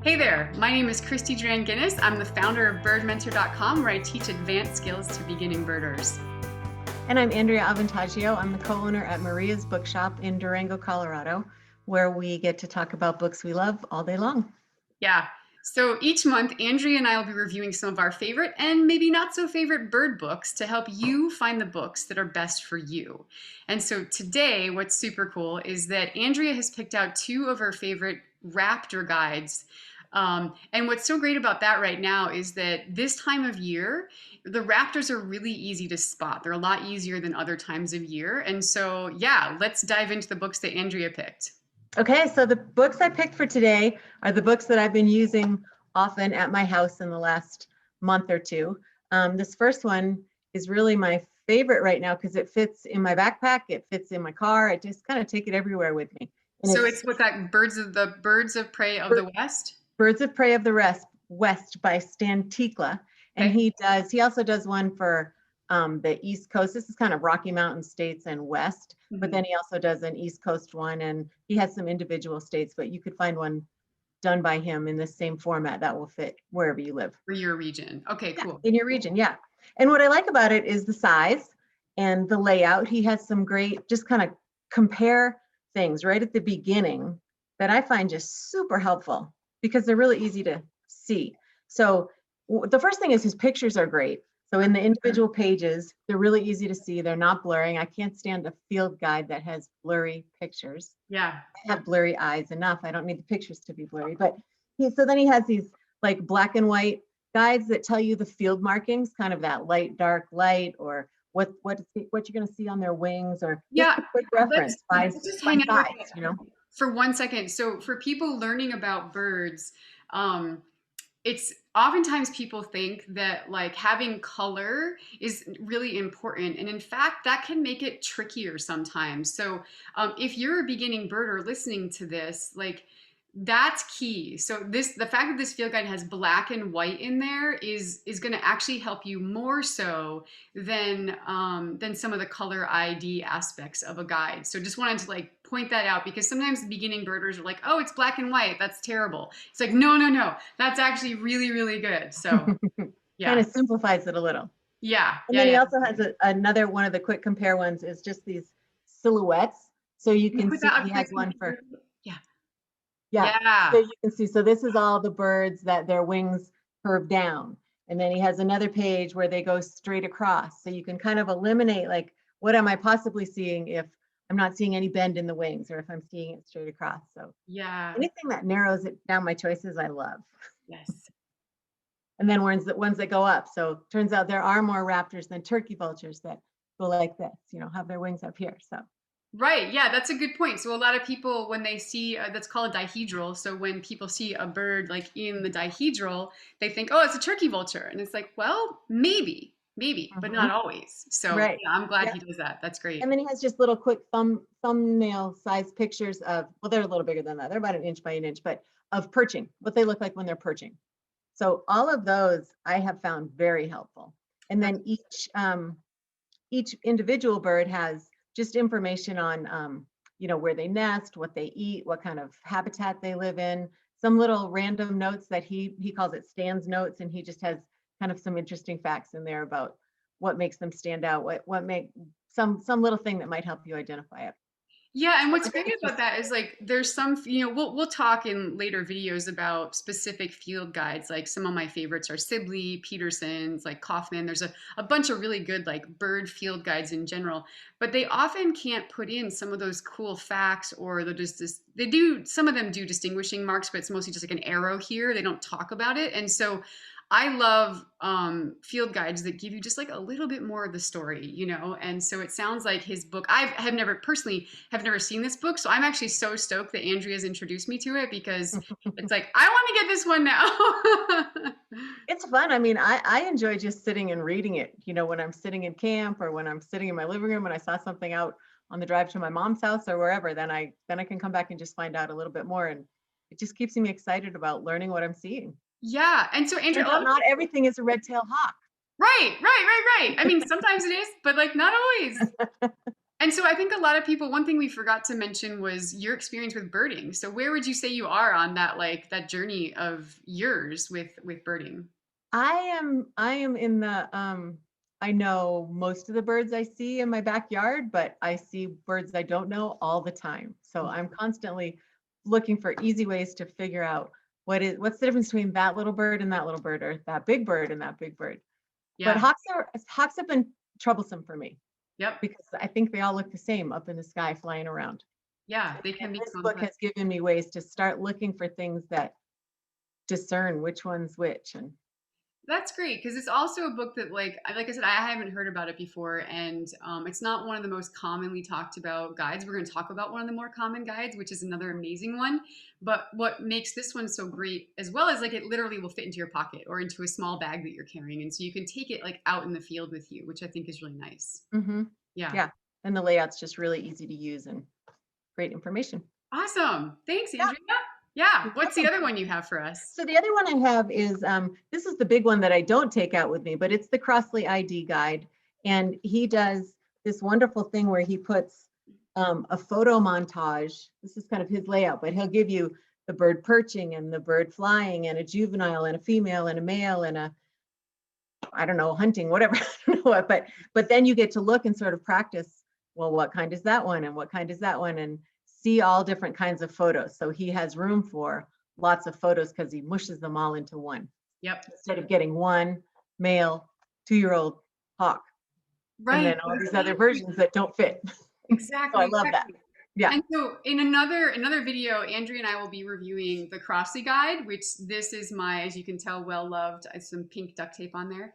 Hey there, my name is Christy Duran-Guinness. I'm the founder of birdmentor.com, where I teach advanced skills to beginning birders. And I'm Andrea Avantagio. I'm the co-owner at Maria's Bookshop in Durango, Colorado, where we get to talk about books we love all day long. Yeah, so each month, Andrea and I will be reviewing some of our favorite and maybe not so favorite bird books to help you find the books that are best for you. And so today, what's super cool is that Andrea has picked out two of her favorite Raptor guides. And what's so great about that right now is that this time of year, the Raptors are really easy to spot. They're a lot easier than other times of year. And so, yeah, let's dive into the books that Andrea picked. Okay, so the books I picked for today are the books that I've been using often at my house in the last month or two. This first one is really my favorite right now because it fits in my backpack, it fits in my car. I just kind of take it everywhere with me. And So it's with that Birds of Prey of the West? Birds of Prey of the West by Stan Tikla. And Okay. he also does one for the East Coast. This is kind of Rocky Mountain states and West, but then he also does an East Coast one, and he has some individual states, but you could find one done by him in the same format that will fit wherever you live. For your region. Okay, Yeah, cool. in your region, yeah. And what I like about it is the size and the layout. He has some great, just kind of compare things right at the beginning that I find just super helpful because they're really easy to see. So the first thing is his pictures are great. So in the individual pages, they're really easy to see. They're not blurring. I can't stand a field guide that has blurry pictures. Yeah. I have blurry eyes enough. I don't need the pictures to be blurry. But so then he has these like black and white guides that tell you the field markings, kind of that light, dark, light, or what you're going to see on their wings, or Yeah. just a quick reference by Let's just hang out size, with you know. for 1 second. So for people learning about birds, it's oftentimes people think that like having color is really important, and in fact that can make it trickier sometimes. So if you're a beginning birder listening to this, like that's key. So the fact that this field guide has black and white in there is going to actually help you more so than some of the color ID aspects of a guide. So just wanted to like point that out, because sometimes the beginning birders are like, oh, it's black and white, that's terrible. It's like, no, that's actually really, really good. So yeah. Kind of simplifies it a little. Yeah. And then he also has another one of the quick compare ones is just these silhouettes. So you can see he has one for, yeah. So you can see, so this is all the birds that their wings curve down. And then he has another page where they go straight across. So you can kind of eliminate like, what am I possibly seeing if I'm not seeing any bend in the wings, or if I'm seeing it straight across. So yeah, anything that narrows it down my choices, I love. Yes. And then ones that go up. So turns out there are more raptors than turkey vultures that go like this, you know, have their wings up here. So Right. Yeah, that's a good point. So a lot of people, when they see that's called a dihedral. So when people see a bird like in the dihedral, they think, oh, it's a turkey vulture. And it's like, well, maybe, but not always. So right. Yeah, I'm glad he does that. That's great. And then he has just little quick thumbnail size pictures of, well, they're a little bigger than that. They're about an inch by an inch, but of perching, what they look like when they're perching. So all of those I have found very helpful. And then each individual bird has just information on, you know, where they nest, what they eat, what kind of habitat they live in, some little random notes that he calls it Stan's notes. And he just has kind of some interesting facts in there about what makes them stand out, what make some little thing that might help you identify it. Yeah, and what's great about that is like there's some, we'll talk in later videos about specific field guides. Like some of my favorites are Sibley, Peterson's, like Kaufman. There's a bunch of really good like bird field guides in general, but they often can't put in some of those cool facts, or some of them do distinguishing marks, but it's mostly just like an arrow here. They don't talk about it. And so I love field guides that give you just like a little bit more of the story, you know? And so it sounds like his book, I have never seen this book. So I'm actually so stoked that Andrea's introduced me to it, because it's like, I want to get this one now. It's fun. I mean, I enjoy just sitting and reading it, you know, when I'm sitting in camp or when I'm sitting in my living room and I saw something out on the drive to my mom's house or wherever, then I can come back and just find out a little bit more. And it just keeps me excited about learning what I'm seeing. Yeah. And so Andrea, not everything is a red-tailed hawk. Right. I mean, sometimes it is, but like not always. And so I think a lot of people, one thing we forgot to mention was your experience with birding. So where would you say you are on that, like that journey of yours with birding? I am in the I know most of the birds I see in my backyard, but I see birds I don't know all the time. So I'm constantly looking for easy ways to figure out what's the difference between that little bird and that little bird, or that big bird and that big bird. But Yeah. hawks have been troublesome for me Yep. because I think they all look the same up in the sky flying around. Yeah. They And can be this book complex. has given me ways to start looking for things that discern which one's which. And That's great because it's also a book that, like I said, I haven't heard about it before, and it's not one of the most commonly talked about guides. We're going to talk about one of the more common guides, which is another amazing one. But what makes this one so great, as well as like it literally will fit into your pocket or into a small bag that you're carrying, and so you can take it like out in the field with you, which I think is really nice. mhm, Yeah, yeah, and the layout's just really easy to use and great information. awesome. Thanks, Yeah, Andrea. Yeah, you're what's the welcome. other one you have for us? So the other one I have is this is the big one that I don't take out with me, but it's the Crossley ID guide, and he does this wonderful thing where he puts a photo montage. This is kind of his layout, but he'll give you the bird perching and the bird flying and a juvenile and a female and a male and a, I don't know, hunting, whatever. I don't know what, but then you get to look and sort of practice, well, what kind is that one and what kind is that one, and see all different kinds of photos. So he has room for lots of photos because he mushes them all into one Yep. instead of getting one male 2-year-old hawk and Right. then all these other Exactly. versions that don't fit. So I Exactly. love that. Exactly. Yeah. And so in another video, Andrea and I will be reviewing the Crossley Guide, which this is my, as you can tell, well loved. I have some pink duct tape on there.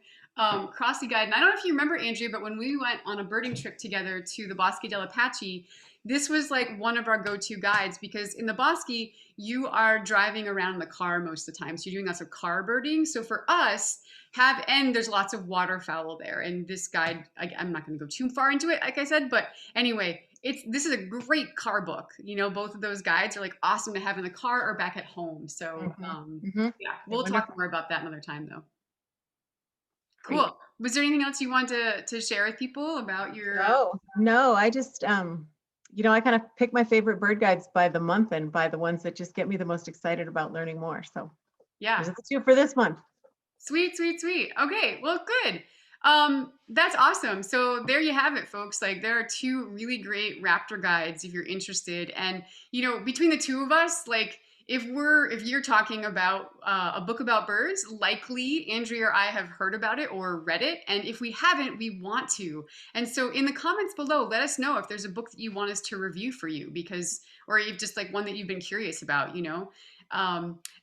Crossley Guide. And I don't know if you remember, Andrea, but when we went on a birding trip together to the Bosque del Apache, this was like one of our go-to guides because in the Bosque, you are driving around in the car most of the time. So you're doing lots of car birding. So for us, and there's lots of waterfowl there. And this guide, I'm not going to go too far into it, like I said, but anyway, this is a great car book. You know, both of those guides are like awesome to have in the car or back at home. So Hmm. Hmm. yeah, They're we'll talk wonderful. more about that another time though. Great. Cool. Was there anything else you want to share with people about your No, I just I kind of pick my favorite bird guides by the month and by the ones that just get me the most excited about learning more. So yeah. there's the two for this month. Sweet, sweet, sweet. Okay, well, good. That's awesome. So there you have it, folks. Like there are two really great Raptor guides if you're interested. And you know, between the two of us, like if you're talking about a book about birds, likely Andrea or I have heard about it or read it. And if we haven't, we want to. And so in the comments below, let us know if there's a book that you want us to review for you because or you've just like one that you've been curious about, you know.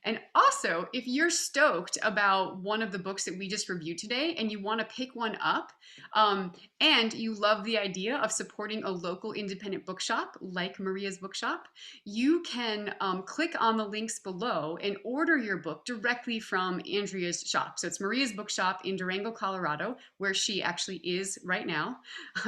And also, if you're stoked about one of the books that we just reviewed today and you want to pick one up, and you love the idea of supporting a local independent bookshop like Maria's Bookshop, you can click on the links below and order your book directly from Andrea's shop. So it's Maria's Bookshop in Durango, Colorado, where she actually is right now.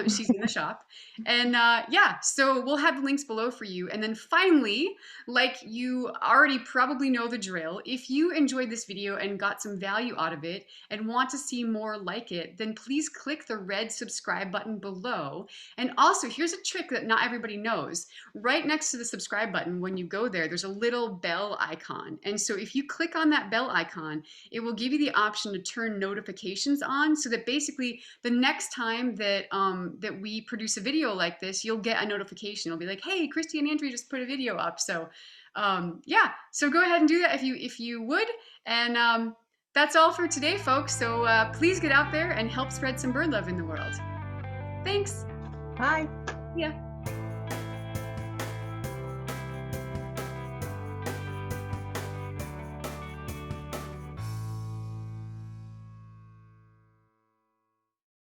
She's in the shop. And yeah, so we'll have the links below for you. And then finally, like you already probably know the drill, if you enjoyed this video and got some value out of it and want to see more like it, then please click the red subscribe button below. And also, here's a trick that not everybody knows. Right next to the subscribe button, when you go there, there's a little bell icon. And so if you click on that bell icon, it will give you the option to turn notifications on so that basically the next time that that we produce a video like this, you'll get a notification. It'll be like, hey, Christy and Andrea just put a video up. So yeah, so go ahead and do that if you would. And that's all for today, folks. So please get out there and help spread some bird love in the world. Thanks. Bye. Yeah.